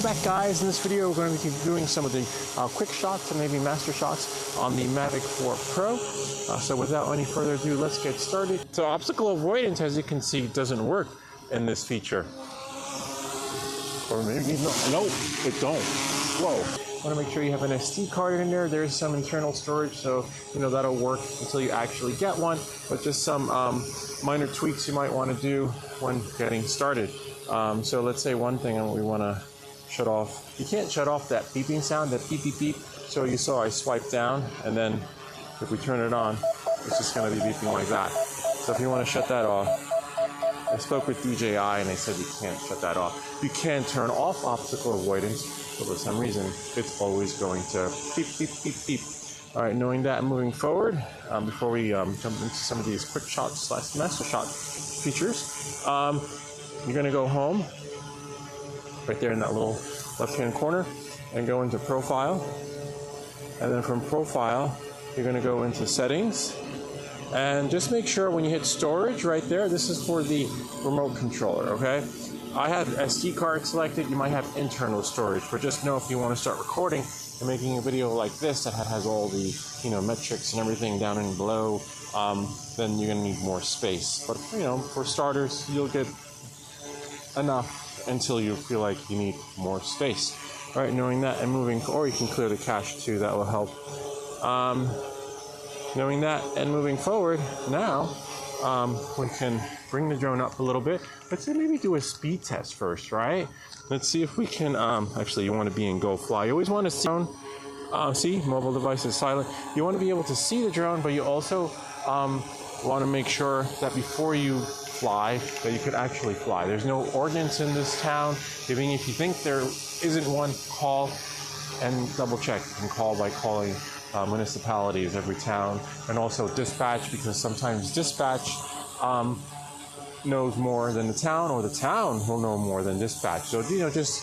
back, guys. In this video we're going to be doing some of the quick shots and maybe master shots on the Mavic 4 Pro. So without any further ado, let's get started. So obstacle avoidance, as you can see, doesn't work in this feature. Or maybe no, it don't. Whoa. Want to make sure you have an SD card in there. There's some internal storage, so that'll work until you actually get one. But just some minor tweaks you might want to do when getting started. So let's say one thing we want to shut off. You can't shut off that beeping sound, that beep beep beep. So you saw I swiped down, and then if we turn it on, it's just going to be beeping like that. So if you want to shut that off, I spoke with DJI and they said you can't shut that off. You can turn off obstacle avoidance, but for some reason it's always going to beep beep beep beep. All right, knowing that and moving forward, before we jump into some of these quick shots / master shot features, you're going to go home right there in that little left hand corner and go into profile, and then from profile you're going to go into settings. And just make sure when you hit storage right there, this is for the remote controller, okay? I had SD card selected. You might have internal storage, but just know if you want to start recording and making a video like this that has all the metrics and everything down and below, then you're going to need more space. But for starters, you'll get enough until you feel like you need more space. All right, knowing that and moving, or you can clear the cache too, that will help. Knowing that and moving forward, now we can bring the drone up a little bit. Let's maybe do a speed test first, right? Let's see if we can, actually you want to be in go fly. You always want to see, see, mobile device is silent. You want to be able to see the drone, but you also want to make sure that before you fly, that you could actually fly. There's no ordinance in this town. If you think there isn't one, call and double check. You can call by calling municipalities, every town, and also dispatch, because sometimes dispatch knows more than the town, or the town will know more than dispatch. So just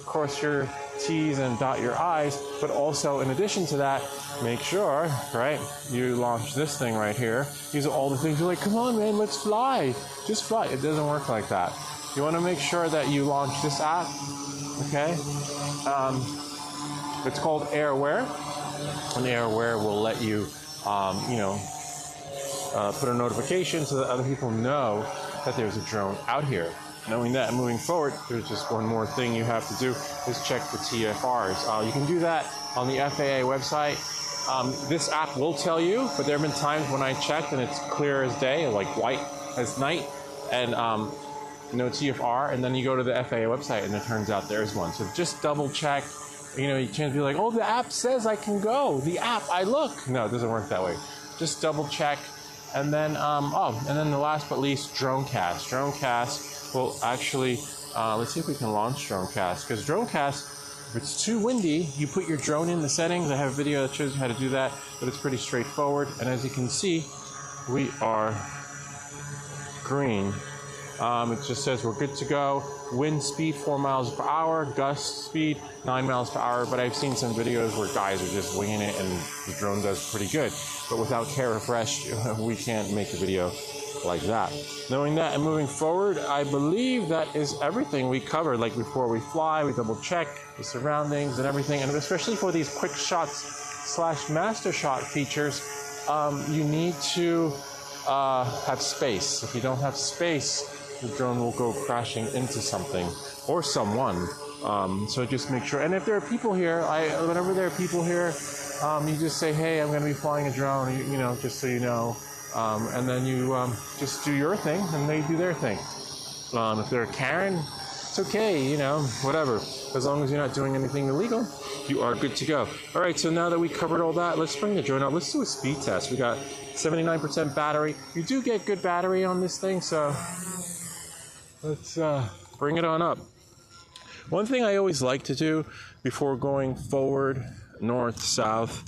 cross your T's and dot your I's, but also in addition to that, make sure, right, you launch this thing right here. These are all the things you're like, come on man, let's fly, just fly. It doesn't work like that. You want to make sure that you launch this app, okay? It's called AirWare, and AirWare will let you put a notification so that other people know that there's a drone out here. Knowing that and moving forward, there's just one more thing you have to do, is check the TFRs. You can do that on the FAA website. This app will tell you, but there have been times when I checked and it's clear as day, like white as night, and no TFR, and then you go to the FAA website and it turns out there's one. So just double check. You can't be like, oh, the app says I can go. The app, I look. No, it doesn't work that way. Just double check. And then, and then the last but least, Dronecast. Dronecast will actually, let's see if we can launch Dronecast. Because Dronecast, if it's too windy, you put your drone in the settings. I have a video that shows you how to do that, but it's pretty straightforward. And as you can see, we are green. It just says we're good to go. Wind speed 4 miles per hour, gust speed 9 miles per hour. But I've seen some videos where guys are just winging it and the drone does pretty good. But without care refresh, we can't make a video like that. Knowing that and moving forward, I believe that is everything we covered. Like before we fly, we double check the surroundings and everything. And especially for these quick shots / master shot features, you need to have space. If you don't have space, the drone will go crashing into something or someone. So just make sure. And if there are people here, whenever there are people here, you just say, hey, I'm going to be flying a drone, just so you know. And then you just do your thing and they do their thing. If they're Karen, it's okay, whatever. As long as you're not doing anything illegal, you are good to go. All right, so now that we covered all that, let's bring the drone up. Let's do a speed test. We got 79% battery. You do get good battery on this thing, so let's bring it on up. One thing I always like to do before going forward, north, south,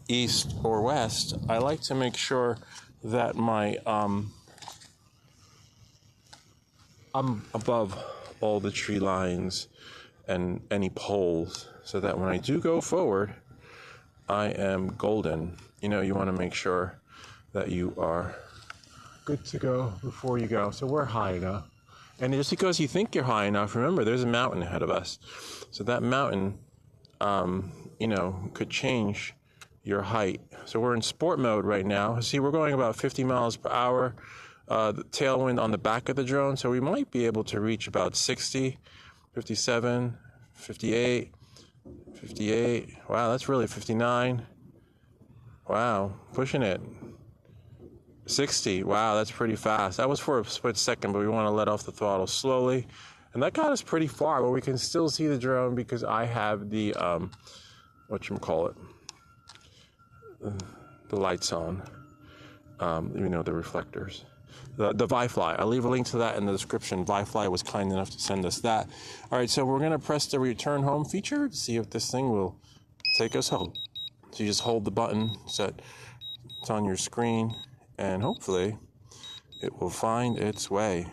east, or west, I like to make sure that my I'm above all the tree lines and any poles, so that when I do go forward, I am golden. You want to make sure that you are good to go before you go. So we're high enough. And just because you think you're high enough, remember there's a mountain ahead of us. So that mountain, you know, could change your height. So we're in sport mode right now. See, we're going about 50 miles per hour. The tailwind on the back of the drone, so we might be able to reach about 60, 57, 58, 58. Wow, that's really 59. Wow, pushing it. 60. Wow, that's pretty fast. That was for a split second, but we want to let off the throttle slowly. And that got us pretty far, but we can still see the drone because I have the, whatchamacallit, the lights on, you know, the reflectors. The ViFly. I'll leave a link to that in the description. ViFly was kind enough to send us that. All right, so we're going to press the return home feature to see if this thing will take us home. So you just hold the button, it's on your screen, and hopefully it will find its way.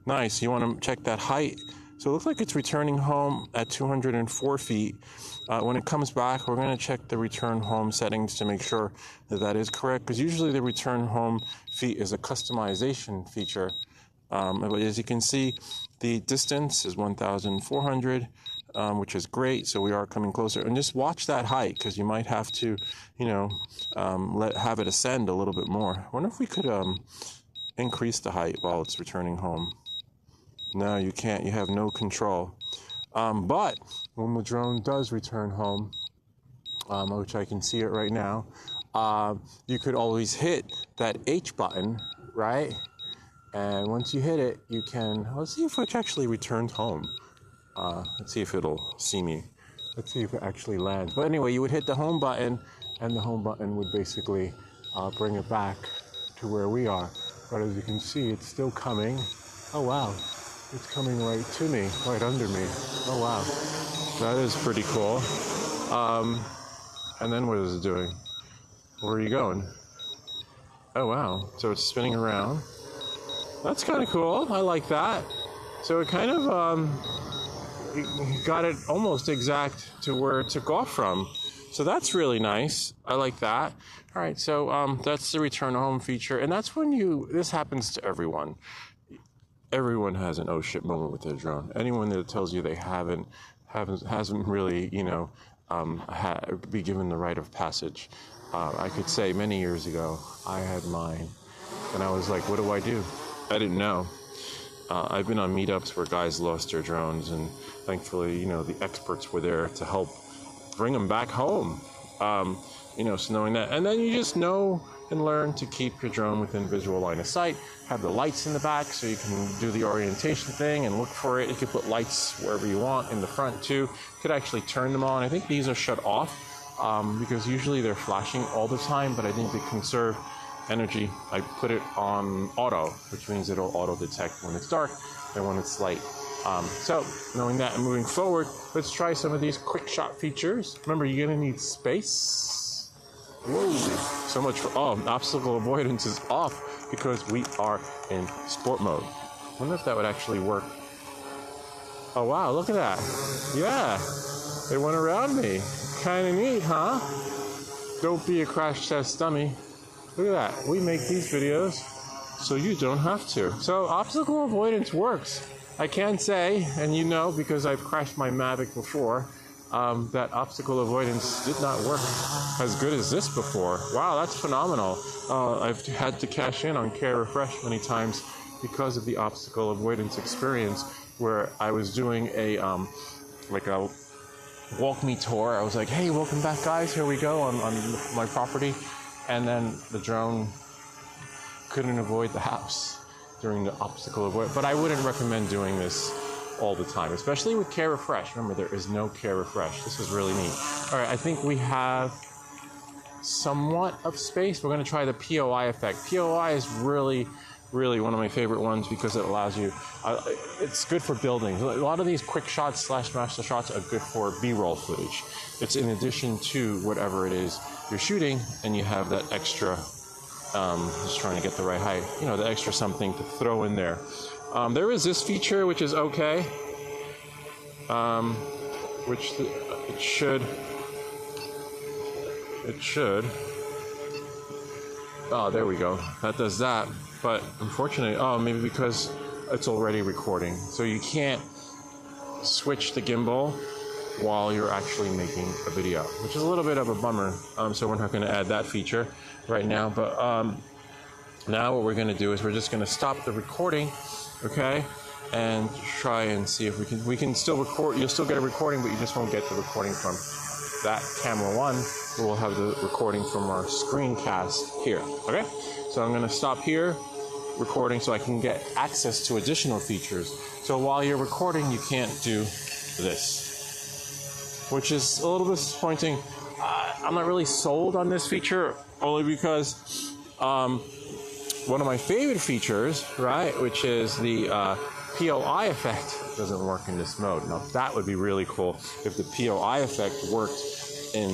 Nice. You want to check that height. So it looks like it's returning home at 204 feet. When it comes back, we're going to check the return home settings to make sure that that is correct, because usually the return home feet is a customization feature. As you can see, the distance is 1,400, which is great. So we are coming closer. And just watch that height, because you might have to, you know, have it ascend a little bit more. I wonder if we could increase the height while it's returning home. No, you can't. You have no control. But when the drone does return home, which I can see it right now, you could always hit that H button, right? And once you hit it, you can, let's see if it actually returns home. Let's see if it'll see me. Let's see if it actually lands. But anyway, you would hit the home button, and the home button would basically bring it back to where we are. But as you can see, it's still coming. Oh, wow. It's coming right to me, right under me. Oh, wow. That is pretty cool. And then what is it doing? Where are you going? Oh, wow. So it's spinning around. That's kind of cool. I like that. So it kind of got it almost exact to where it took off from. So that's really nice. I like that. All right, so that's the return home feature. And that's when this happens to everyone. Everyone has an oh shit moment with their drone. Anyone that tells you they hasn't really, you know, be given the rite of passage. I could say many years ago, I had mine. And I was like, what do I do? I didn't know. I've been on meetups where guys lost their drones, and thankfully, you know, the experts were there to help bring them back home. You know, so knowing that, and then you just know and learn to keep your drone within visual line of sight. Have the lights in the back so you can do the orientation thing and look for it. You can put lights wherever you want in the front too. You could actually turn them on. I think these are shut off because usually they're flashing all the time, but I think they conserve energy. I put it on auto, which means it'll auto detect when it's dark and when it's light. So knowing that and moving forward, let's try some of these quick shot features. Remember, you're gonna need space. Whoa, so much for, obstacle avoidance is off because we are in sport mode. I wonder if that would actually work. Oh wow, look at that. Yeah, it went around me. Kind of neat, huh? Don't be a crash test dummy. Look at that. We make these videos so you don't have to. So obstacle avoidance works. I can say, and you know because I've crashed my Mavic before, that obstacle avoidance did not work as good as this before. Wow, that's phenomenal. I've had to cash in on Care Refresh many times because of the obstacle avoidance experience where I was doing a walk me tour. I was like, hey, welcome back guys, here we go on my property. And then the drone couldn't avoid the house during the obstacle avoidance. But I wouldn't recommend doing this all the time, especially with Care Refresh. Remember, there is no Care Refresh. This is really neat. All right, I think we have somewhat of space. We're going to try the POI effect. POI is really one of my favorite ones because it allows you, it's good for building. A lot of these quick shots / master shots are good for B-roll footage. It's in addition to whatever it is you're shooting, and you have that extra, just trying to get the right height, you know, the extra something to throw in there. There is this feature, which is okay, which it should, oh, there we go. That does that. But unfortunately, maybe because it's already recording. So you can't switch the gimbal while you're actually making a video, which is a little bit of a bummer. So we're not going to add that feature right now. But now what we're going to do is we're just going to stop the recording, okay, and try and see if we can still record. You'll still get a recording, but you just won't get the recording from that camera one. We'll have the recording from our screencast here. Okay, so I'm going to stop here recording so I can get access to additional features. So while you're recording, you can't do this, which is a little disappointing. I'm not really sold on this feature, only because one of my favorite features, right, which is the POI effect, doesn't work in this mode. Now that would be really cool if the POI effect worked in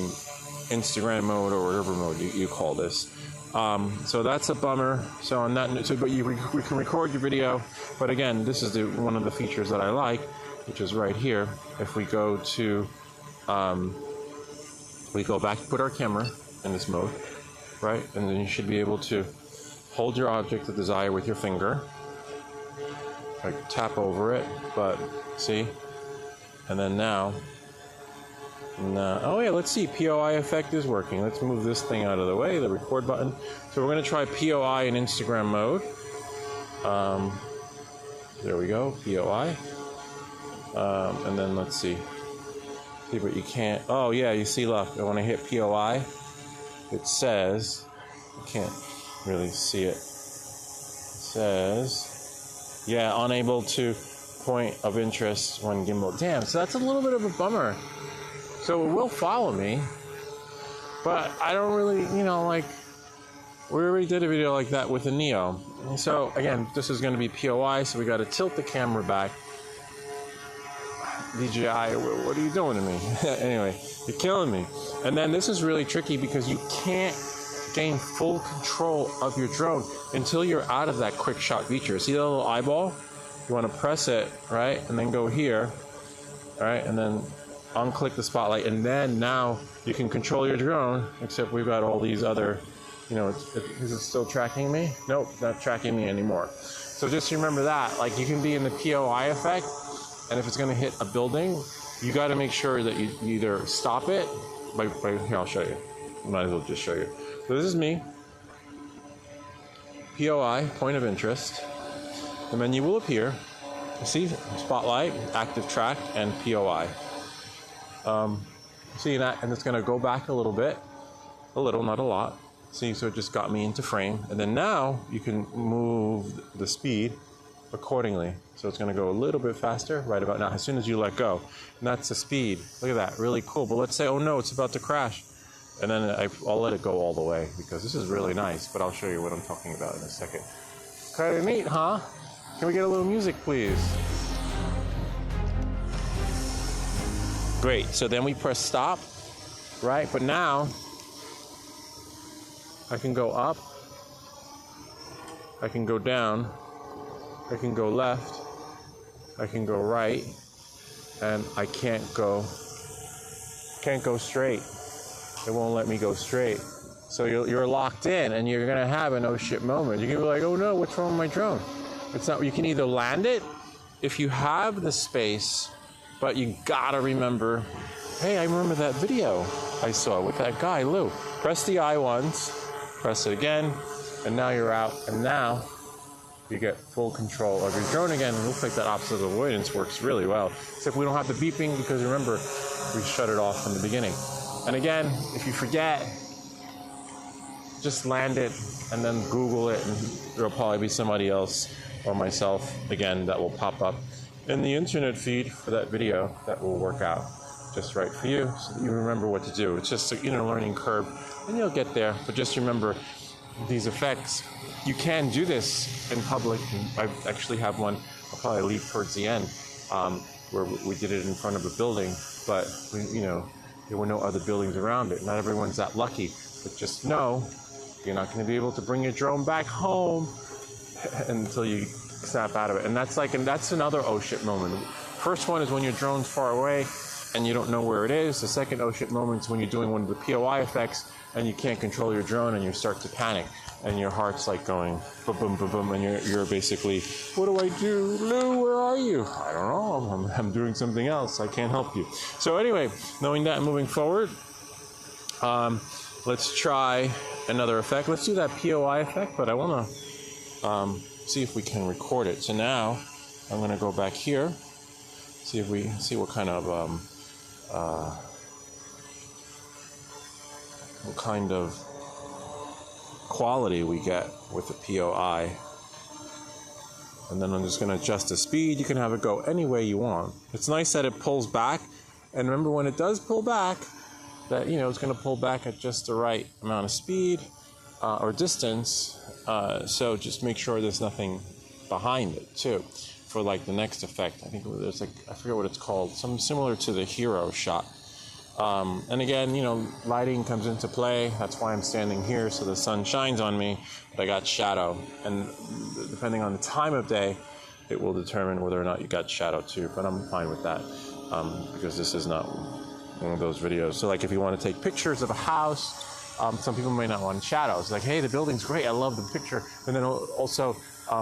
Instagram mode or whatever mode you call this. So that's a bummer. So on that, but we can record your video. But again, this is one of the features that I like, which is right here. If we go to, we go back, put our camera in this mode, right, and then you should be able to hold your object of desire with your finger, like tap over it, but see, and then now, oh yeah, let's see, POI effect is working. Let's move this thing out of the way, the record button. So we're going to try POI in Instagram mode. There we go, POI. And then let's see, but you can't, oh yeah, you see, look, when I hit POI, it says, you can't really see it, says, yeah, unable to point of interest when gimbal. Damn, so that's a little bit of a bummer. So it will follow me, but I don't really, like, we already did a video like that with the Neo. So again, this is going to be POI, so we got to tilt the camera back. DJI, what are you doing to me? Anyway, you're killing me. And then this is really tricky because you can't gain full control of your drone until you're out of that quick shot feature. See that little eyeball? You want to press it, right? And then go here, all right? And then unclick the spotlight, and then now you can control your drone, except we've got all these other, is it still tracking me? Nope, not tracking me anymore. So just remember that, like, you can be in the POI effect, and if it's going to hit a building, you got to make sure that you either stop it by here, I'll show you. Might as well just show you. So this is me. POI, point of interest. The menu will appear. You see, spotlight, active track, and POI. See that, and it's going to go back a little bit, not a lot. See, so it just got me into frame, and then now you can move the speed accordingly. So it's going to go a little bit faster right about now, as soon as you let go. And that's the speed. Look at that, really cool. But let's say, oh no, it's about to crash. And then I'll let it go all the way, because this is really nice, but I'll show you what I'm talking about in a second. Kind of neat, huh? Can we get a little music, please? Great, so then we press stop, right? But now, I can go up, I can go down, I can go left, I can go right, and I can't go straight. It won't let me go straight. So you're locked in, and you're gonna have an oh shit moment. You're gonna be like, oh no, what's wrong with my drone? It's not, you can either land it if you have the space, but you gotta remember, hey, I remember that video I saw with that guy, Lou. Press the I once, press it again, and now you're out, and now you get full control of your drone again. It looks like that opposite avoidance works really well, except we don't have the beeping, because remember, we shut it off from the beginning. And again, if you forget, just land it and then Google it, and there'll probably be somebody else or myself again that will pop up in the internet feed for that video that will work out just right for you, so that you remember what to do. It's just a learning curve, and you'll get there. But just remember these effects. You can do this in public. I actually have one. I'll probably leave towards the end, where we did it in front of a building, but there were no other buildings around it. Not everyone's that lucky, but just know you're not going to be able to bring your drone back home until you snap out of it. And that's another oh shit moment. First one is when your drone's far away, and you don't know where it is. The second oh shit moment is when you're doing one of the POI effects and you can't control your drone and you start to panic and your heart's like going boom, boom, boom, boom, and you're basically, what do I do? Lou, where are you? I don't know. I'm doing something else. I can't help you. So anyway, knowing that and moving forward, let's try another effect. Let's do that POI effect, but I want to see if we can record it. So now I'm going to go back here, see what kind of quality we get with the POI. And then I'm just going to adjust the speed. You can have it go any way you want. It's nice that it pulls back, and remember when it does pull back, that it's going to pull back at just the right amount of speed or distance. So just make sure there's nothing behind it too. For like the next effect, I think there's I forget what it's called, something similar to the hero shot. And again, lighting comes into play. That's why I'm standing here, so the sun shines on me, but I got shadow. And depending on the time of day, it will determine whether or not you got shadow too. But I'm fine with that because this is not one of those videos. So like if you want to take pictures of a house, some people may not want shadows. Like, hey, the building's great, I love the picture. And then also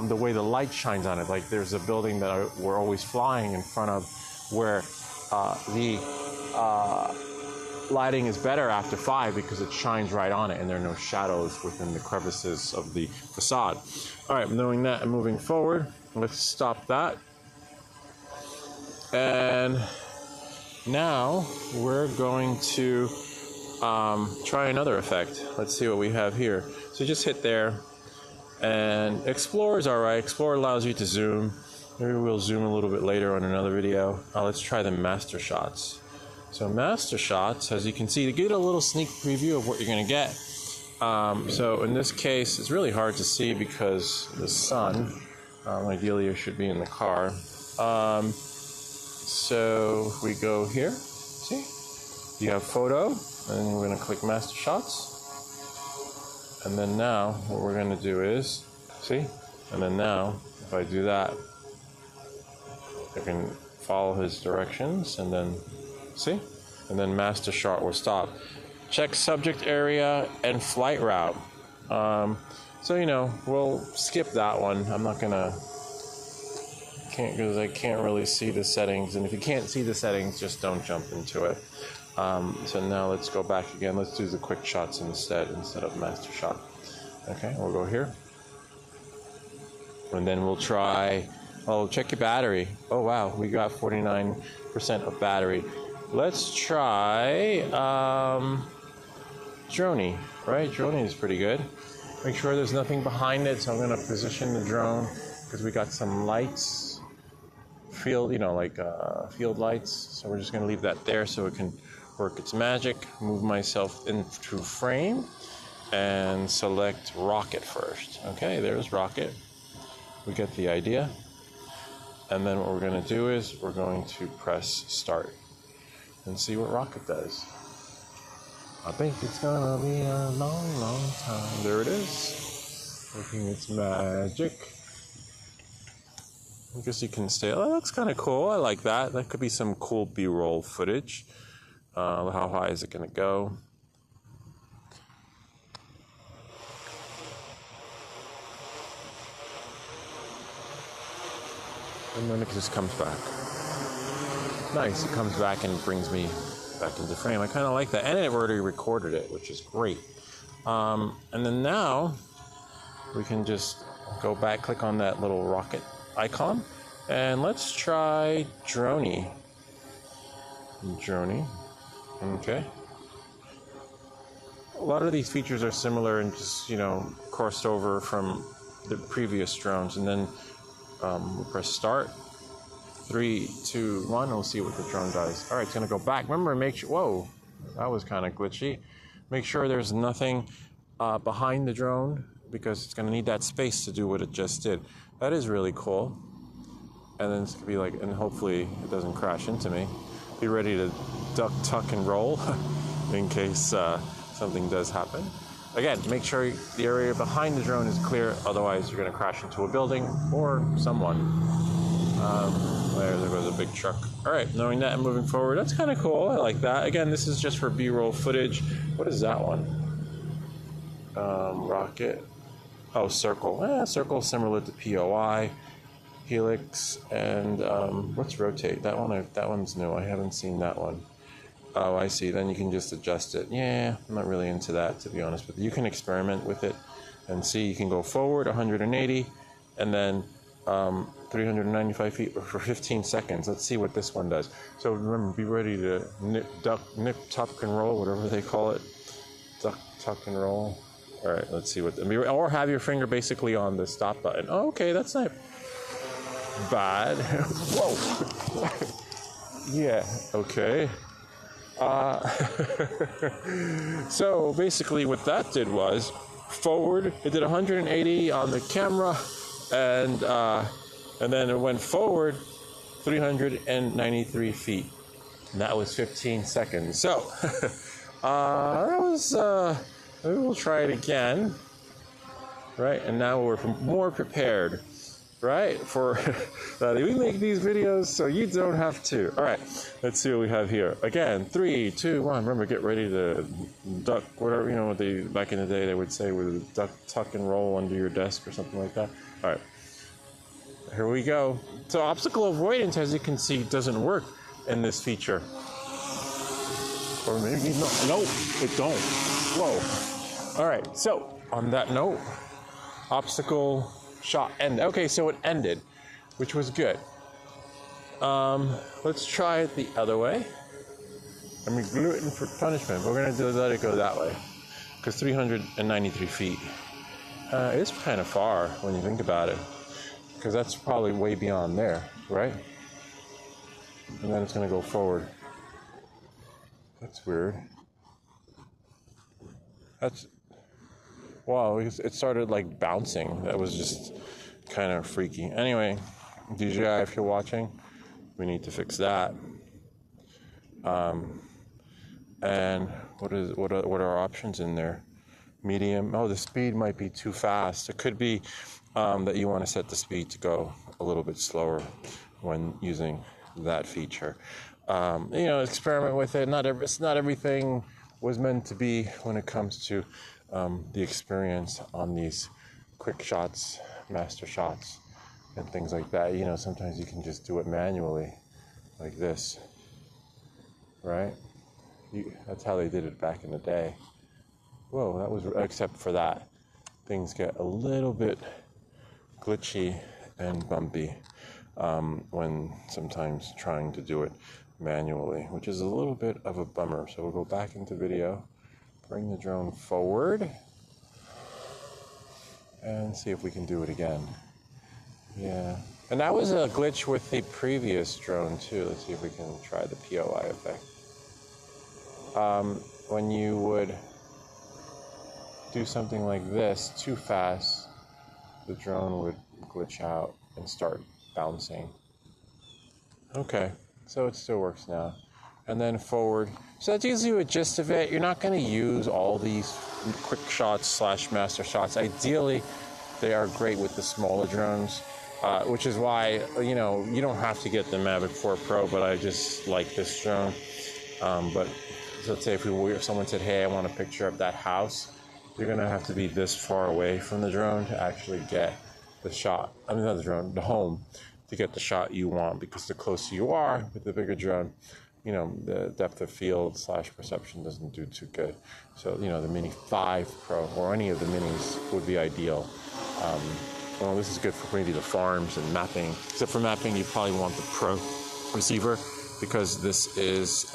the way the light shines on it. Like there's a building that we're always flying in front of where the lighting is better after 5 because it shines right on it and there are no shadows within the crevices of the facade. All right, knowing that and moving forward, let's stop that. And now we're going to try another effect. Let's see what we have here. So just hit there, and Explore is all right. Explore allows you to zoom. Maybe we'll zoom a little bit later on another video. Let's try the MasterShots. So MasterShots, as you can see, to get a little sneak preview of what you're going to get. So in this case, it's really hard to see because the sun, ideally it should be in the car. So if we go here, see, you have photo, and we're going to click MasterShots. And then now what we're going to do is, see, and then now if I do that, I can follow his directions and then see, and then MasterShot will stop. Check subject area and flight route. So we'll skip that one. I'm not gonna, because I can't really see the settings, and if you can't see the settings, just don't jump into it. So now let's go back again. Let's do the quick shots instead of MasterShot. Okay, we'll go here, and then we'll try. Oh, check your battery. Oh wow, we got 49% of battery. Let's try Droney, right? Droney is pretty good. Make sure there's nothing behind it, so I'm going to position the drone because we got some lights, field lights. So we're just going to leave that there so it can work its magic. Move myself into frame and select rocket first. Okay, there's rocket. We get the idea. And then what we're going to do is we're going to press start and see what rocket does. I think it's gonna be a long, long time. There it is, working its magic. I guess you can stay. Oh, that looks kind of cool. I like that. That could be some cool B-roll footage. How high is it gonna go? And then it just comes back. Nice, it comes back and brings me back into frame. I kind of like that. And it already recorded it, which is great. And then now we can just go back, click on that little rocket icon, and let's try Droney. Okay. A lot of these features are similar and just, crossed over from the previous drones. And then we'll press start. 3, 2, 1. We'll see what the drone does. All right, it's gonna go back. Remember, make sure. Whoa, that was kind of glitchy. Make sure there's nothing behind the drone because it's gonna need that space to do what it just did. That is really cool. And then it's gonna be like, and hopefully it doesn't crash into me. Be ready to duck, tuck, and roll in case something does happen. Again, make sure the area behind the drone is clear. Otherwise, you're gonna crash into a building or someone. There goes a big truck. All right, knowing that and moving forward, that's kind of cool. I like that. Again, this is just for B-roll footage. What is that one? Rocket. Oh, circle. Circle similar to POI, helix, and what's rotate? That one's new. I haven't seen that one. Oh, I see. Then you can just adjust it. Yeah, I'm not really into that, to be honest with you. You can experiment with it and see. You can go forward 180 and then 395 feet for 15 seconds. Let's see what this one does. So remember, be ready to nip, tuck, and roll, whatever they call it. Duck, tuck, and roll. All right, let's see what. Or have your finger basically on the stop button. Oh, okay, that's not bad. Whoa. Yeah. Okay. So basically what that did was forward, it did 180 on the camera, and then it went forward 393 feet, and that was 15 seconds. So that was maybe we'll try it again, right? And now we're more prepared, right, for that. We make these videos so you don't have to. All right, let's see what we have here. Again, 3, 2, 1. Remember, get ready to duck, whatever, you know, what they back in the day they would say with duck, tuck, and roll under your desk or something like that. All right, here we go. So obstacle avoidance, as you can see, doesn't work in this feature. Or maybe not. No, it don't. Whoa. All right, so on that note, obstacle shot end. Okay, so it ended, which was good. Let's try it the other way. I mean, gluten for punishment. We're gonna let it go that way, because 393 feet is kind of far when you think about it, because that's probably way beyond there, right? And then it's gonna go forward. That's weird. That's wow. It started like bouncing. That was just kind of freaky. Anyway, DJI, if you're watching, we need to fix that. And what are our options in there? Medium. Oh, the speed might be too fast. It could be that you want to set the speed to go a little bit slower when using that feature. You know, experiment with it. Not everything was meant to be when it comes to the experience on these quick shots, MasterShots, and things like that. You know, sometimes you can just do it manually, like this, right? That's how they did it back in the day. Whoa, that was, except for that, things get a little bit glitchy and bumpy when sometimes trying to do it manually, which is a little bit of a bummer. So we'll go back into video, bring the drone forward, and see if we can do it again. Yeah, and that was a glitch with the previous drone too. Let's see if we can try the POI effect. When you would do something like this too fast, the drone would glitch out and start bouncing. Okay, so it still works now. And then forward. So that gives you a gist of it. You're not going to use all these quick shots / master shots. Ideally, they are great with the smaller drones, which is why, you know, you don't have to get the Mavic 4 Pro, but I just like this drone. But let's say if someone said, hey, I want a picture of that house, you're going to have to be this far away from the drone to actually get the shot. I mean, not the drone, the home, to get the shot you want, because the closer you are with the bigger drone, you know, the depth of field / perception doesn't do too good. So, you know, the Mini 5 Pro or any of the minis would be ideal. Well, this is good for maybe the farms and mapping. Except for mapping, you probably want the Pro receiver, because this is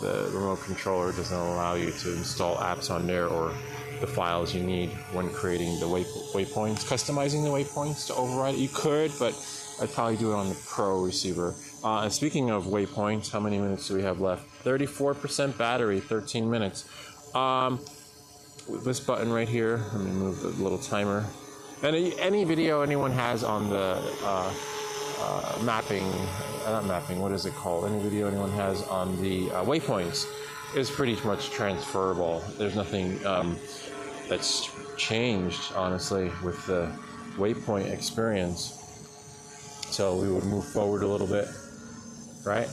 the remote controller doesn't allow you to install apps on there or the files you need when creating the waypoints, customizing the waypoints to override it. You could, but I'd probably do it on the Pro receiver. And speaking of waypoints, how many minutes do we have left? 34% battery, 13 minutes. This button right here, let me move the little timer. And any video anyone has on the what is it called? Any video anyone has on the waypoints is pretty much transferable. There's nothing that's changed, honestly, with the waypoint experience. So we would move forward a little bit, right?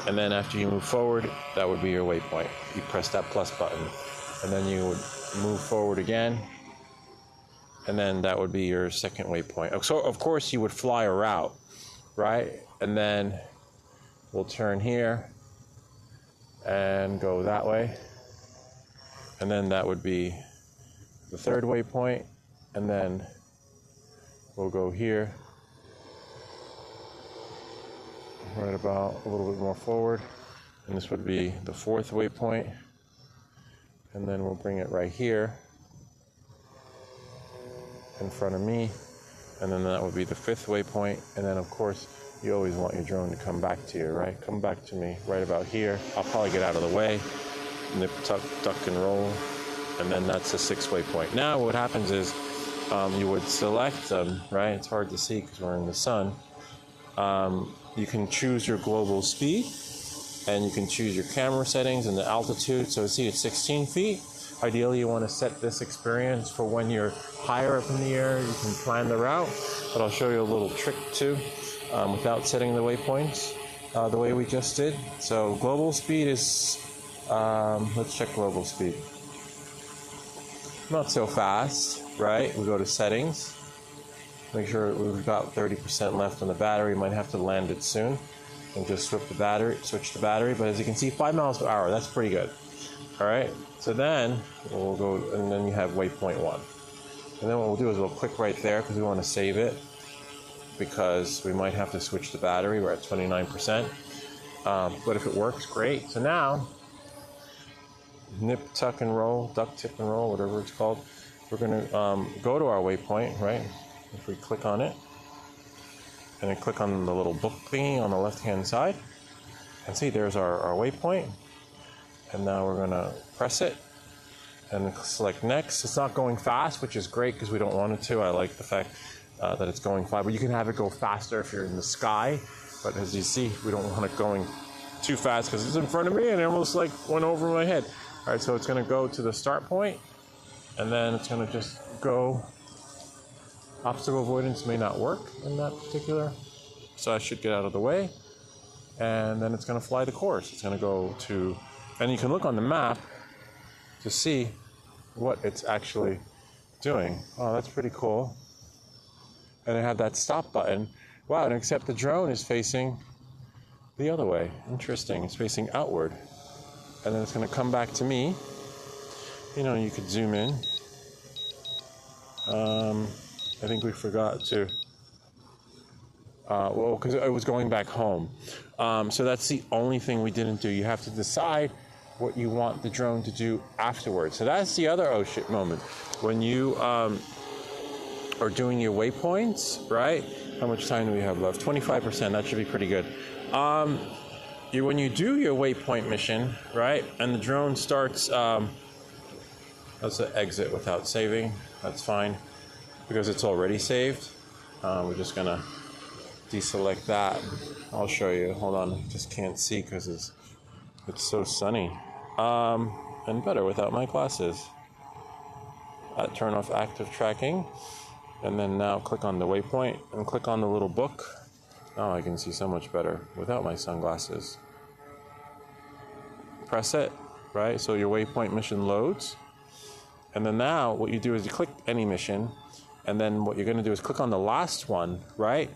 And then after you move forward, that would be your waypoint. You press that plus button, and then you would move forward again, and then that would be your second waypoint. So of course you would fly a route, right? And then we'll turn here and go that way, and then that would be the third waypoint, and then we'll go here, right about a little bit more forward, and this would be the fourth waypoint, and then we'll bring it right here in front of me, and then that would be the fifth waypoint. And then of course you always want your drone to come back to you, right? Come back to me right about here. I'll probably get out of the way, nip, tuck, duck, and roll, and then that's the sixth waypoint. Now what happens is you would select them, right? It's hard to see because we're in the sun. You can choose your global speed, and you can choose your camera settings and the altitude. So see, it's 16 feet. Ideally, you want to set this experience for when you're higher up in the air. You can plan the route, but I'll show you a little trick too, without setting the waypoints the way we just did. So global speed is, let's check global speed. Not so fast, right? We go to settings. Make sure we've got 30% left on the battery. Might have to land it soon, and just switch the battery. But as you can see, 5 miles per hour. That's pretty good. All right. So then we'll go, and then you have waypoint 1. And then what we'll do is we'll click right there because we want to save it, because we might have to switch the battery. We're at 29%. But if it works, great. So now, nip, tuck, and roll, duck, tip, and roll, whatever it's called. We're going to go to our waypoint, right? If we click on it, and then click on the little book thingy on the left-hand side, and see, there's our waypoint. And now we're going to press it and select next. It's not going fast, which is great because we don't want it to. I like the fact that it's going fast, but you can have it go faster if you're in the sky. But as you see, we don't want it going too fast because it's in front of me and it almost like went over my head. All right, so it's going to go to the start point, and then it's going to just go. Obstacle avoidance may not work in that particular, so I should get out of the way. And then it's going to fly the course. It's going to go to, and you can look on the map to see what it's actually doing. Oh, that's pretty cool. And I have that stop button. Wow, and except the drone is facing the other way. Interesting. It's facing outward. And then it's going to come back to me. You know, you could zoom in. I think we forgot to, well, because it was going back home. So that's the only thing we didn't do. You have to decide what you want the drone to do afterwards. So that's the other oh shit moment. When you are doing your waypoints, right? How much time do we have left? 25%, that should be pretty good. When you do your waypoint mission, right? And the drone starts, let's exit without saving, that's fine. Because it's already saved. We're just gonna deselect that. I'll show you. Hold on, I just can't see because it's so sunny. And better without my glasses. Turn off active tracking, and then now click on the waypoint and click on the little book. Oh, I can see so much better without my sunglasses. Press it, right? So your waypoint mission loads, and then now what you do is you click any mission. And then what you're going to do is click on the last one, right?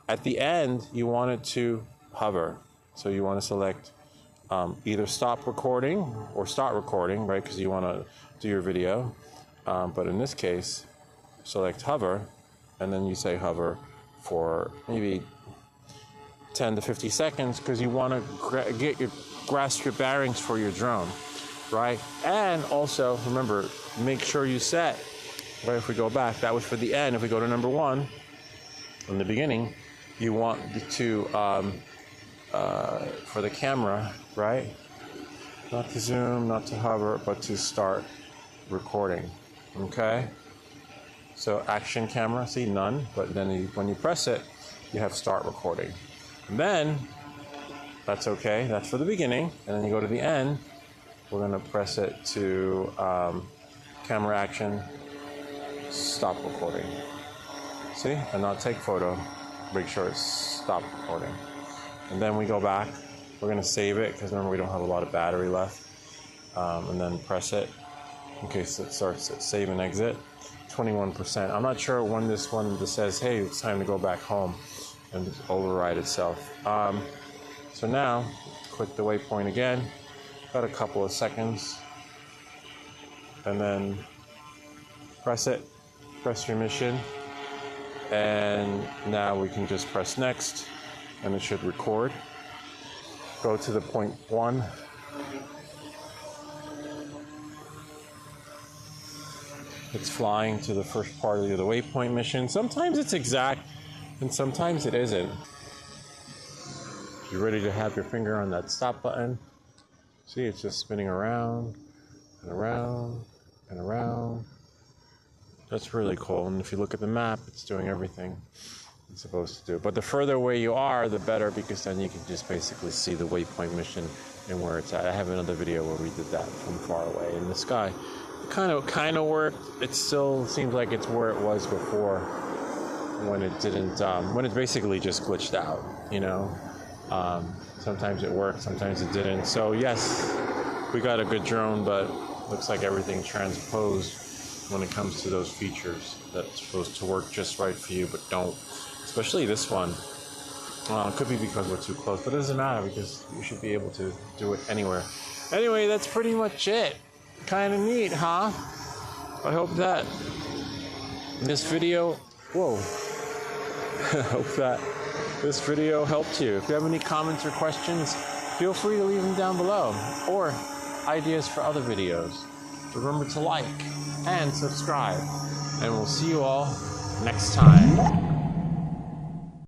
At the end, you want it to hover. So you want to select either stop recording or start recording, right? Because you want to do your video. But in this case, select hover, and then you say hover for maybe 10 to 50 seconds because you want to grasp your bearings for your drone, right? And also, remember, make sure you set. Right, if we go back, that was for the end. If we go to number 1, in the beginning, you want to, for the camera, right? Not to zoom, not to hover, but to start recording, okay? So action camera, see, none, but then when you press it, you have start recording. And then, that's okay, that's for the beginning, and then you go to the end, we're gonna press it to camera action, stop recording. See? And now take photo. make sure it's stopped recording. And then we go back. We're going to save it because remember we don't have a lot of battery left. And then press it in case it starts to save and exit. 21%. I'm not sure when this one just says, hey, it's time to go back home and override itself. So now, click the waypoint again. About a couple of seconds. And then press it. Press your mission. And now we can just press next. And it should record. Go to the point 1. It's flying to the first part of the waypoint mission. Sometimes it's exact and sometimes it isn't. You're ready to have your finger on that stop button. See, it's just spinning around and around and around. That's really cool. And if you look at the map, it's doing everything it's supposed to do. But the further away you are, the better, because then you can just basically see the waypoint mission and where it's at. I have another video where we did that from far away in the sky. It kind of worked. It still seems like it's where it was before, when it didn't, when it basically just glitched out, you know. Sometimes it worked, sometimes it didn't. So yes, we got a good drone, but looks like everything transposed when it comes to those features that's supposed to work just right for you, but don't. Especially this one. It could be because we're too close, but it doesn't matter because you should be able to do it anywhere. Anyway, that's pretty much it. Kind of neat, huh? I hope that this video, I hope that this video helped you. If you have any comments or questions, feel free to leave them down below, or ideas for other videos. Remember to like and subscribe, and we'll see you all next time.